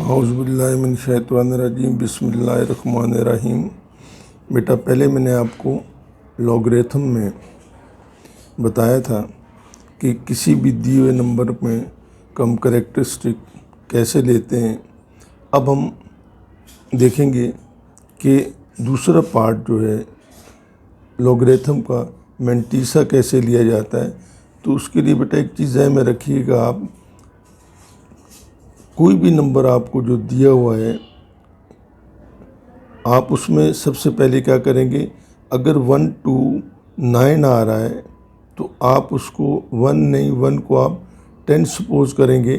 औज़ुबिल्लाहि मिनश्शैतानिर्रजीम बिस्मिल्लाहिर्रहमानिर्रहीम। बेटा, पहले मैंने आपको लॉगरिथम में बताया था कि किसी भी दिए हुए नंबर में कम कैरेक्टरिस्टिक कैसे लेते हैं। अब हम देखेंगे कि दूसरा पार्ट जो है लॉगरिथम का मैंटीसा कैसे लिया जाता है। तो उसके लिए बेटा एक चीज़ है में रखिएगा, आप कोई भी नंबर आपको जो दिया हुआ है आप उसमें सबसे पहले क्या करेंगे, अगर 1 to 9 आ रहा है तो आप उसको 1 नहीं 1 को आप 10 सपोज करेंगे,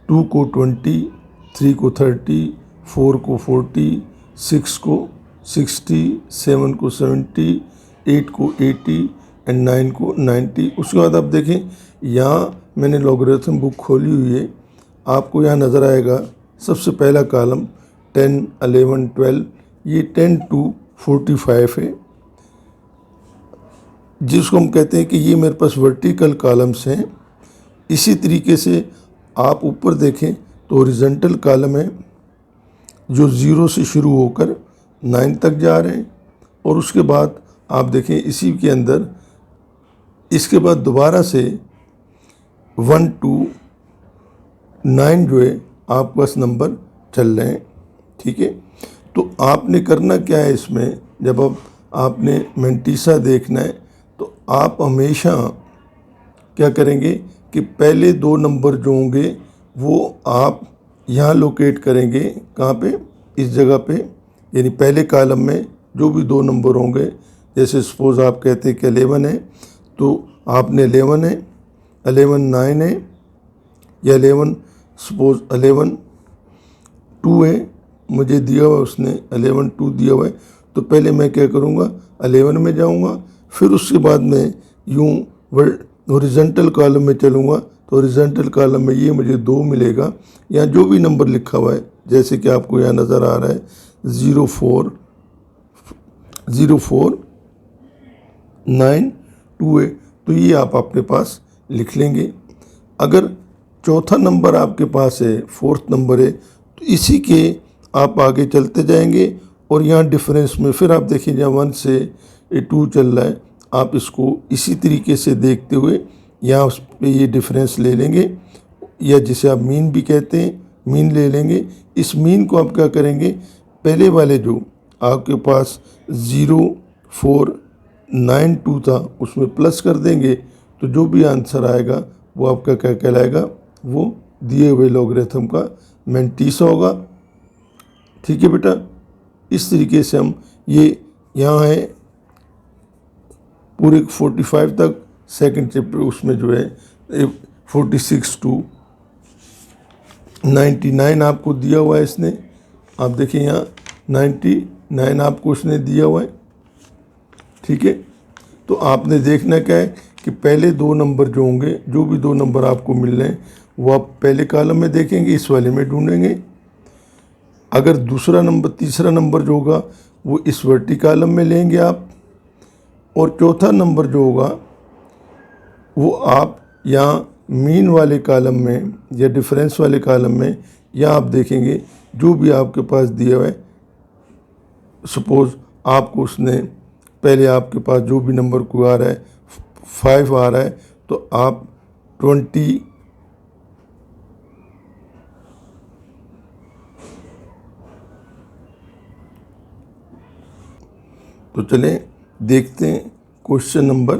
2 को 20, 3 को 30, 4 को 40, 6 को 60, 7 को 70, 8 को 80 एंड 9 को 90। उसके बाद आप देखें यहाँ मैंने लॉगरिथम बुक खोली हुई है, आपको यहाँ नज़र आएगा सबसे पहला कॉलम 10, 11, 12, ये 10 to 45 है, जिसको हम कहते हैं कि ये मेरे पास वर्टिकल कॉलम्स हैं। इसी तरीके से आप ऊपर देखें तो हॉरिजॉन्टल कॉलम है जो 0 से शुरू होकर 9 तक जा रहे हैं, और उसके बाद आप देखें इसी के अंदर इसके बाद दोबारा से 1 to 9 जो है आपके पास नंबर चल रहे हैं। ठीक है, तो आपने करना क्या है इसमें, जब अब आपने मैंटीसा देखना है तो आप हमेशा क्या करेंगे कि पहले दो नंबर जो होंगे वो आप यहाँ लोकेट करेंगे, कहाँ पे, इस जगह पे, यानी पहले कॉलम में जो भी दो नंबर होंगे, जैसे सपोज़ आप कहते हैं कि 11 है तो आपने 11 है, 11 9 है, या 11 सपोज 11 2 है, मुझे दिया हुआ उसने 11 2 दिया हुआ है, तो पहले मैं क्या करूँगा 11 में जाऊँगा, फिर उसके बाद मैं यूँ हॉरिजॉन्टल कॉलम में चलूँगा, तो हॉरिजॉन्टल कॉलम में ये मुझे 2 मिलेगा। यहाँ जो भी नंबर लिखा हुआ है जैसे कि आपको यहाँ नज़र आ रहा है 04 04 9 2 है, तो ये आप अपने पास लिख लेंगे। अगर चौथा नंबर आपके पास है, फोर्थ नंबर है, तो इसी के आप आगे चलते जाएंगे और यहाँ डिफरेंस में फिर आप देखिए जहाँ 1 से 2 चल रहा है, आप इसको इसी तरीके से देखते हुए यहाँ उस पर ये डिफरेंस ले लेंगे, या जिसे आप मीन भी कहते हैं, मीन ले लेंगे। इस मीन को आप क्या करेंगे, पहले वाले जो आपके पास 0 4 9 2 था उसमें प्लस कर देंगे, तो जो भी आंसर आएगा वो आपका क्या कहलाएगा, वो दिए हुए लॉगरिथम का मैंटीसा होगा। ठीक है बेटा, इस तरीके से हम ये यहाँ है पूरे 45 तक, सेकंड चैप्टर उसमें जो है 46 to 99 आपको दिया हुआ है इसने। आप देखिए यहाँ 99 आपको उसने दिया हुआ है। ठीक है, तो आपने देखना क्या है कि पहले दो नंबर जो होंगे, जो भी दो नंबर आपको मिल रहे हैं वो आप पहले कॉलम में देखेंगे, इस वाले में ढूंढेंगे। अगर दूसरा नंबर तीसरा नंबर जो होगा वो इस वर्टिकल कॉलम में लेंगे आप, और चौथा नंबर जो होगा वो आप यहाँ मीन वाले कॉलम में या डिफरेंस वाले कॉलम में, यहाँ आप देखेंगे जो भी आपके पास दिया हुआ है, सपोज़ आपको उसने पहले आपके पास जो भी नंबर को आ रहा है 5 आ रहा है, तो आप 20 तो चलें देखते हैं। क्वेश्चन नंबर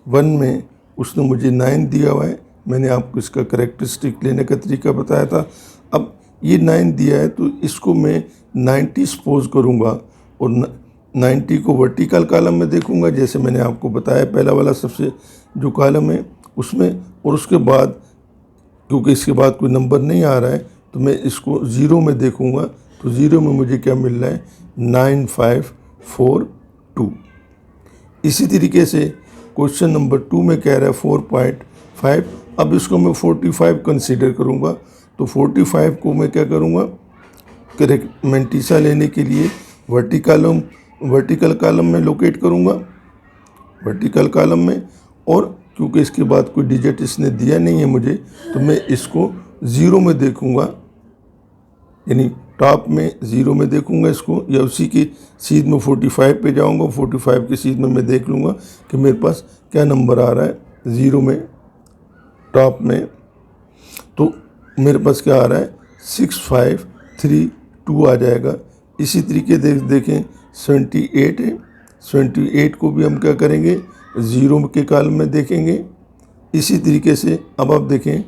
1 में उसने मुझे 9 दिया हुआ है, मैंने आपको इसका कैरेक्टरिस्टिक लेने का तरीका बताया था। अब ये 9 दिया है तो इसको मैं 90 सपोज करूँगा और 90 को वर्टिकल कॉलम में देखूँगा, जैसे मैंने आपको बताया पहला वाला सबसे जो कॉलम है उसमें, और उसके बाद क्योंकि इसके बाद कोई नंबर नहीं आ रहा है तो मैं इसको 0 में देखूँगा, तो 0 में मुझे क्या मिल रहा है 9542। इसी तरीके से क्वेश्चन नंबर 2 में कह रहा है 4.5। अब इसको मैं 45 कंसीडर करूँगा, तो 45 को मैं क्या करूँगा, करेक्ट मैंटीसा लेने के लिए वर्टिकल कॉलम में लोकेट करूँगा, वर्टिकल कॉलम में, और क्योंकि इसके बाद कोई डिजिट इसने दिया नहीं है मुझे, तो मैं इसको 0 में देखूँगा, यानी टॉप में 0 में देखूंगा इसको, या उसी की सीध में 45 पे जाऊंगा, 45 की सीध में मैं देख लूँगा कि मेरे पास क्या नंबर आ रहा है 0 में टॉप में। तो मेरे पास क्या आ रहा है 6532 आ जाएगा। इसी तरीके देखें 78 है, 78 को भी हम क्या करेंगे 0 के कॉलम में देखेंगे। इसी तरीके से अब आप देखें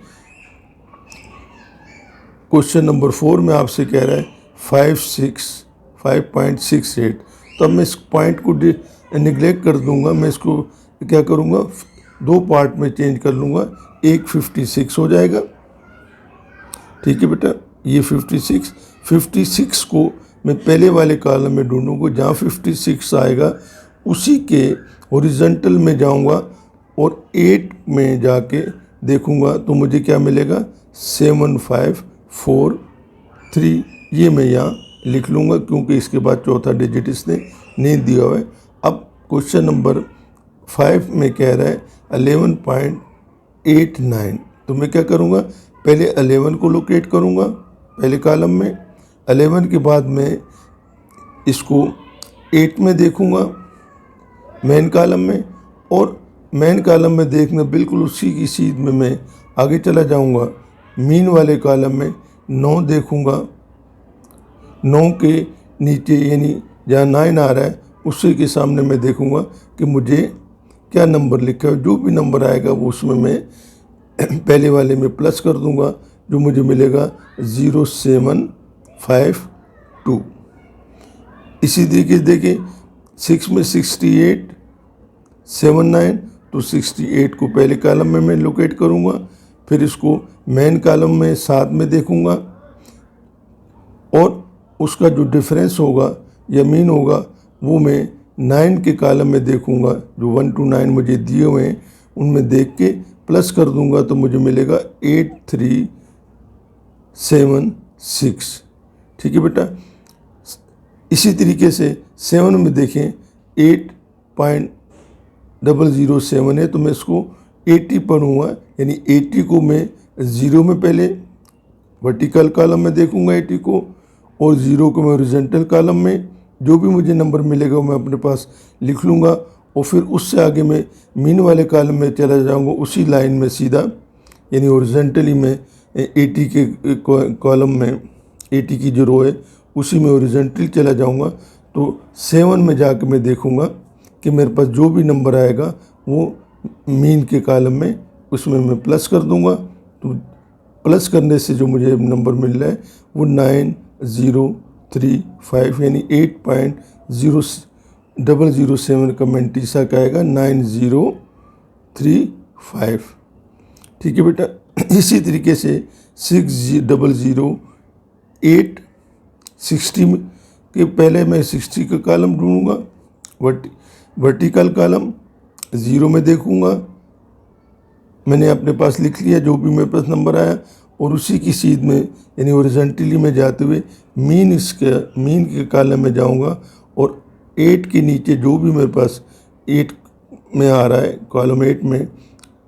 क्वेश्चन नंबर 4 में आपसे कह रहा है 5.68। तो अब मैं इस पॉइंट को निगलेक्ट कर दूंगा, मैं इसको क्या करूंगा 2 पार्ट में चेंज कर लूँगा, एक 56 हो जाएगा। ठीक है बेटा, ये 56 को मैं पहले वाले कॉलम में ढूंढूंगा, जहाँ 56 आएगा उसी के हॉरिजॉन्टल में जाऊंगा और 8 में जाके देखूंगा तो मुझे क्या मिलेगा 7543। ये मैं यहाँ लिख लूँगा क्योंकि इसके बाद चौथा डिजिट इसने नहीं दिया हुआ है। अब क्वेश्चन नंबर 5 में कह रहा है 11.89। तो मैं क्या करूँगा पहले 11 को लोकेट करूँगा पहले कॉलम में, 11 के बाद मैं इसको 8 में देखूँगा मेन कॉलम में, और मेन कॉलम में देखना बिल्कुल उसी की सीध में मैं आगे चला जाऊँगा मीन वाले कॉलम में 9 देखूँगा, 9 के नीचे यानी जहाँ 9 आ रहा है उसी के सामने मैं देखूँगा कि मुझे क्या नंबर लिखा है। जो भी नंबर आएगा वो उसमें मैं पहले वाले में प्लस कर दूंगा, जो मुझे मिलेगा 0752। इसी तरीके से देखिए 6 में 68 79, तो 68 को पहले कॉलम में मैं लोकेट करूंगा, फिर इसको मेन कॉलम में 7 में देखूंगा और उसका जो डिफरेंस होगा या मीन होगा वो मैं 9 के कॉलम में देखूंगा, जो 1 to 9 मुझे दिए हुए हैं उनमें देख के प्लस कर दूंगा तो मुझे मिलेगा 8376। ठीक है बेटा। इसी तरीके से 7 में देखें 8.007 है, तो मैं इसको 80 पढ़ूँगा, यानी 80 को मैं 0 में पहले वर्टिकल कॉलम में देखूंगा 80 को, और 0 को मैं हॉरिजॉन्टल कॉलम में जो भी मुझे नंबर मिलेगा वो मैं अपने पास लिख लूँगा, और फिर उससे आगे मैं मीन वाले कॉलम में चला जाऊँगा उसी लाइन में सीधा, यानी हॉरिजॉन्टली में 80 के कॉलम में 80 की जो रो है उसी में हॉरिजॉन्टली चला जाऊँगा। तो 7 में जाकर मैं देखूँगा कि मेरे पास जो भी नंबर आएगा वो मीन के कॉलम में उसमें मैं प्लस कर दूँगा। तो प्लस करने से जो मुझे नंबर मिल रहा है वो 9035 यानी 8.007 का मेंटीसा का आएगा 9035। ठीक है बेटा। इसी तरीके से 6008 के पहले मैं 60 का कॉलम ढूंढूंगा, वर्टिकल कॉलम 0 में देखूंगा, मैंने अपने पास लिख लिया जो भी मेरे पास नंबर आया, और उसी की सीध में यानी हॉरिजॉन्टली में जाते हुए मीन के कॉलम में जाऊंगा, और 8 के नीचे जो भी मेरे पास 8 में आ रहा है कॉलम 8 में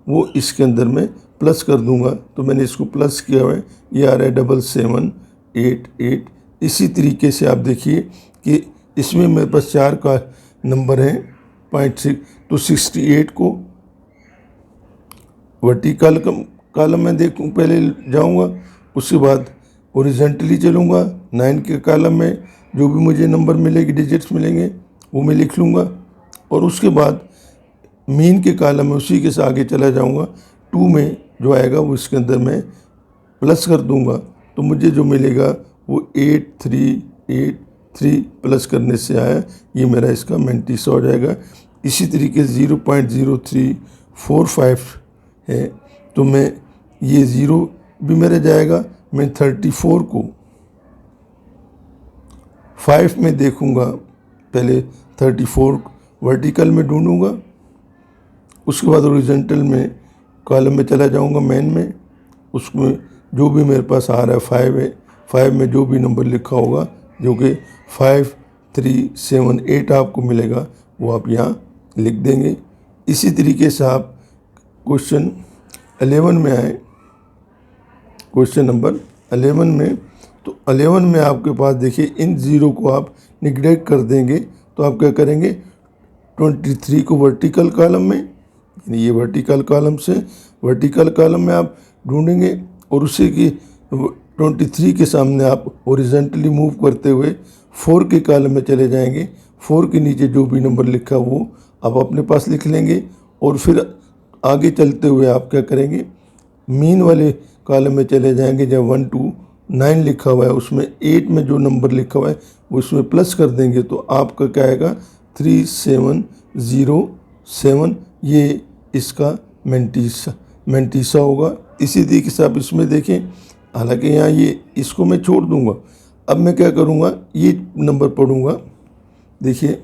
वो इसके अंदर में प्लस कर दूंगा। तो मैंने इसको प्लस किया हुआ है, ये आ रहा है 7788। इसी तरीके से आप देखिए कि इसमें मेरे पास 4 का नंबर है 0.6, तो 68 को वर्टिकल कॉलम में देखूँ पहले जाऊंगा, उसके बाद हॉरिजॉन्टली चलूँगा 9 के कॉलम में जो भी मुझे नंबर मिलेगी डिजिट्स मिलेंगे वो मैं लिख लूँगा, और उसके बाद मीन के कॉलम में उसी के से आगे चला जाऊँगा, 2 में जो आएगा वो इसके अंदर मैं प्लस कर दूँगा तो मुझे जो मिलेगा वो 8383 प्लस करने से आया, ये मेरा इसका मेंटीसा हो जाएगा। इसी तरीके से 0.0345 है, तो मैं ये 0 भी मेरा जाएगा, मैं 34 को 5 में देखूंगा, पहले 34 वर्टिकल में ढूंढूंगा, उसके बाद हॉरिजॉन्टल में कॉलम में चला जाऊंगा मेन में, उसमें जो भी मेरे पास आ रहा है 5 है, 5 में जो भी नंबर लिखा होगा जो कि 5378 आपको मिलेगा वो आप यहाँ लिख देंगे। इसी तरीके से आप क्वेश्चन 11 में आए, क्वेश्चन नंबर 11 में तो 11 में आपके पास देखिए इन ज़ीरो को आप निगलेक्ट कर देंगे तो आप क्या करेंगे 23 को वर्टिकल कॉलम में, यानी ये वर्टिकल कॉलम से वर्टिकल कॉलम में आप ढूंढेंगे और उसी की 23 के सामने आप हॉरिजॉन्टली मूव करते हुए 4 के कॉलम में चले जाएंगे। 4 के नीचे जो भी नंबर लिखा वो आप अपने पास लिख लेंगे और फिर आगे चलते हुए आप क्या करेंगे मीन वाले कॉलम में चले जाएंगे। जब 1 to 9 लिखा हुआ है उसमें 8 में जो नंबर लिखा हुआ है वो इसमें प्लस कर देंगे तो आपका क्या आएगा 3707, ये इसका मेंटीसा होगा। इसी तरीके से आप इसमें देखें, हालांकि यहाँ ये इसको मैं छोड़ दूंगा, अब मैं क्या करूँगा ये नंबर पढ़ूँगा। देखिए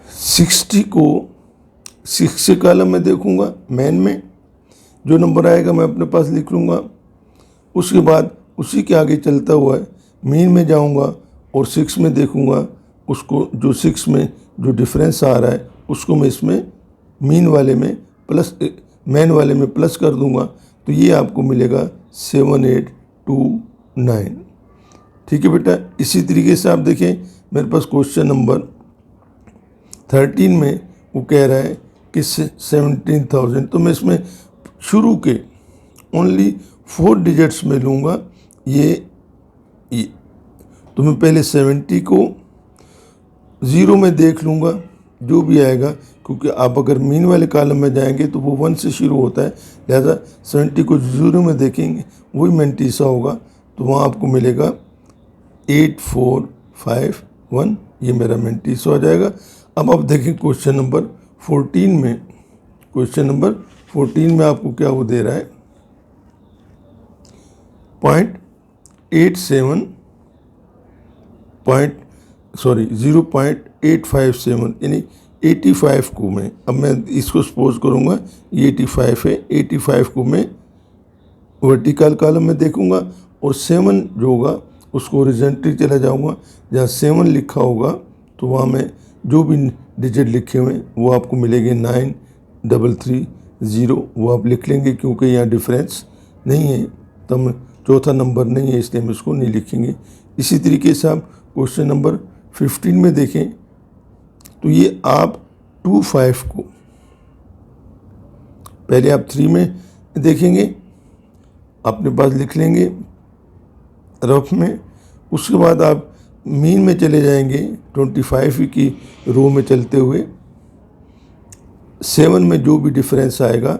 60 को 6 कॉलम में देखूंगा, मैन में जो नंबर आएगा मैं अपने पास लिख लूँगा। उसके बाद उसी के आगे चलता हुआ मीन में जाऊंगा और 6 में देखूंगा उसको, जो 6 में जो डिफरेंस आ रहा है उसको मैं इसमें मीन वाले में प्लस मैन वाले में प्लस कर दूंगा तो ये आपको मिलेगा 7829। ठीक है बेटा। इसी तरीके से आप देखें मेरे पास क्वेश्चन नंबर 13 में वो कह रहा है कि 17,000, तो मैं इसमें शुरू के ओनली 4 डिजिट्स में लूँगा। ये तो मैं पहले 70 को 0 में देख लूँगा जो भी आएगा, क्योंकि आप अगर मीन वाले कॉलम में जाएंगे तो वो 1 से शुरू होता है, लिहाजा 70 को 0 में देखेंगे वही मेंटीसा होगा तो वहाँ आपको मिलेगा 8451, ये मेरा मेंटीसा हो जाएगा। अब आप देखें क्वेश्चन नंबर 14 में, क्वेश्चन नंबर 14 में आपको क्या वो दे रहा है 0.857 यानी 85 को मैं, अब मैं इसको सपोज करूँगा ये 85 है, 85 को मैं वर्टिकल कॉलम में देखूँगा और 7 जो होगा उसको हॉरिजॉन्टली चला जाऊँगा। जहाँ 7 लिखा होगा तो वहाँ मैं जो भी डिजिट लिखे हुए हैं वो आपको मिलेंगे 9330, वो आप लिख लेंगे क्योंकि यहाँ डिफरेंस नहीं है, तब चौथा नंबर नहीं है इसलिए हम इसको नहीं लिखेंगे। इसी तरीके से आप क्वेश्चन नंबर 15 में देखें तो ये आप 25 को पहले आप 3 में देखेंगे, अपने पास लिख लेंगे रफ में, उसके बाद आप मीन में चले जाएंगे 25 की रो में चलते हुए 7 में जो भी डिफरेंस आएगा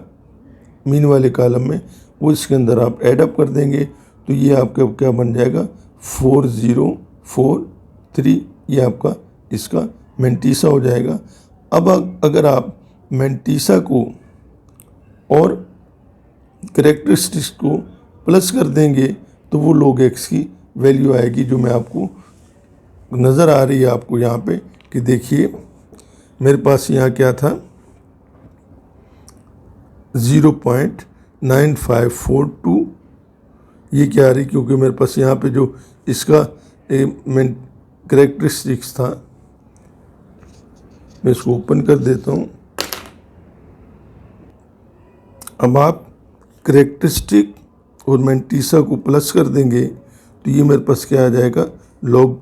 मीन वाले कॉलम में वो इसके अंदर आप ऐड अप कर देंगे तो ये आपका क्या बन जाएगा 4043, ये आपका इसका मेंटीसा हो जाएगा। अब अगर आप मेंटीसा को और कैरेक्टरिस्टिक्स को प्लस कर देंगे तो वो log x की वैल्यू आएगी जो मैं आपको नज़र आ रही है आपको यहाँ पे कि देखिए मेरे पास यहाँ क्या था 0.9542, ये क्या आ रही क्योंकि मेरे पास यहाँ पे जो इसका कैरेक्टरिस्टिक्स था, मैं इसको ओपन कर देता हूँ। अब आप कैरेक्टरिस्टिक और मेंटीसा को प्लस कर देंगे तो ये मेरे पास क्या आ जाएगा log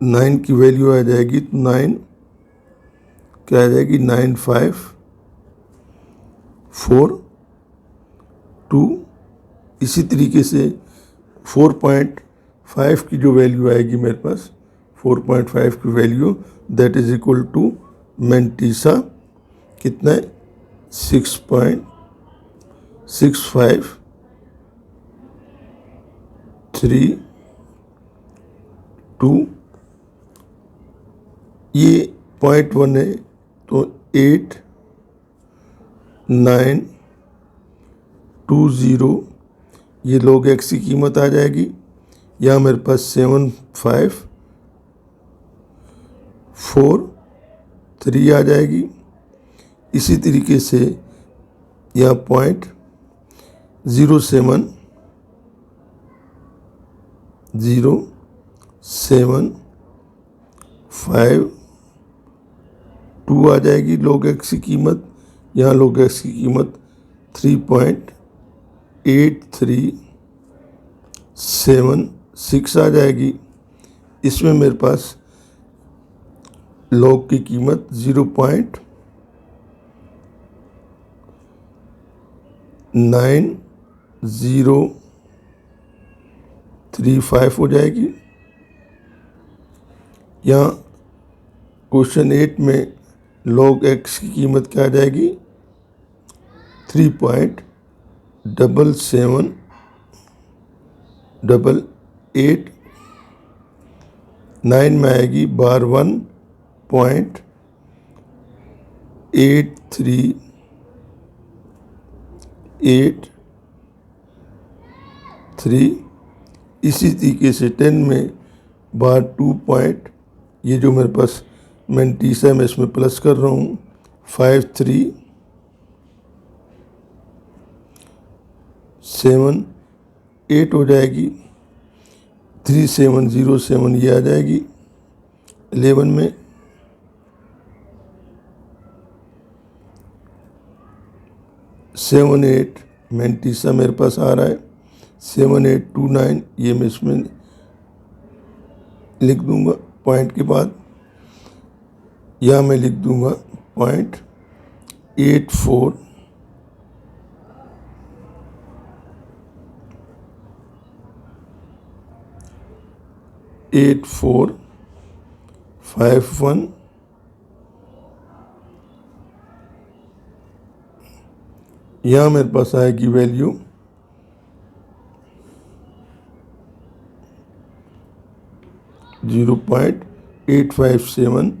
9 की वैल्यू आ जाएगी, तो 9 क्या आ जाएगी 9542। इसी तरीके से 4.5 की जो वैल्यू आएगी मेरे पास 4.5 की value that is equal to mantissa कितना है 6.6532, ये 0.1 है तो 8920, ये log x की कीमत आ जाएगी। यहाँ मेरे पास 7543 आ जाएगी। इसी तरीके से यहाँ 0.07075 2 आ जाएगी log x की कीमत। यहाँ log x की कीमत 3.8376 आ जाएगी। इसमें मेरे पास लॉग की कीमत 0.9035 हो जाएगी। यहाँ क्वेश्चन 8 में log x की कीमत क्या आ जाएगी? 3.7788। 9 में आएगी बार 1.8383। इसी तरीके से 10 में बार 2 पॉइंट, ये जो मेरे पास मैंटीसा है मैं इसमें प्लस कर रहा हूँ, 5378 हो जाएगी। 3707 ये आ जाएगी। 11 में 78 मैंटीसा मेरे पास आ रहा है। 7829 ये मैं इसमें लिख दूंगा पॉइंट के बाद, या मैं लिख दूंगा 0.84 8451। यहाँ मेरे पास आएगी वैल्यू 0.857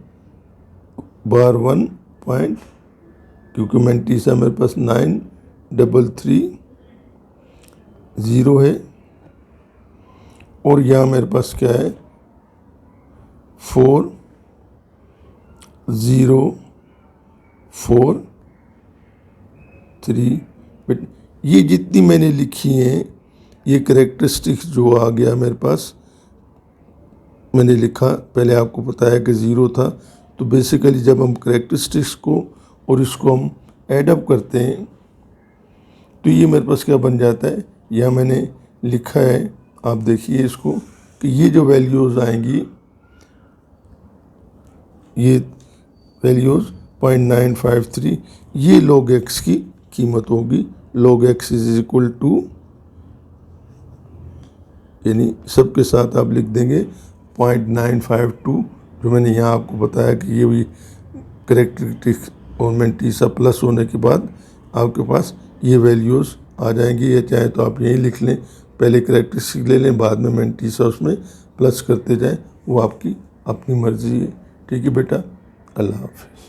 बार 1 पॉइंट, क्योंकि मैंटीसा मेरे पास 9330 है। और यहाँ मेरे पास क्या है 4043। ये जितनी मैंने लिखी हैं ये करेक्टरिस्टिक्स जो आ गया मेरे पास, मैंने लिखा, पहले आपको बताया कि 0 था, तो बेसिकली जब हम करेक्टरिस्टिक्स को और इसको हम ऐड अप करते हैं तो ये मेरे पास क्या बन जाता है। यह मैंने लिखा है, आप देखिए इसको, कि ये जो वैल्यूज़ आएंगी, ये वैल्यूज़ 0.953, ये log x की कीमत होगी। log x is equal to, यानी सबके साथ आप लिख देंगे 0.952, जो मैंने यहाँ आपको बताया कि ये भी करेक्टरिस्टिक्स और मैंटीसा प्लस होने के बाद आपके पास ये वैल्यूज़ आ जाएंगी। या चाहे तो आप यही लिख लें, पहले करेक्टरिस्टिक ले लें, बाद में मैंटीसा उसमें प्लस करते जाएं, वो आपकी अपनी मर्ज़ी है। ठीक है बेटा, अल्लाह हाफ़िज़।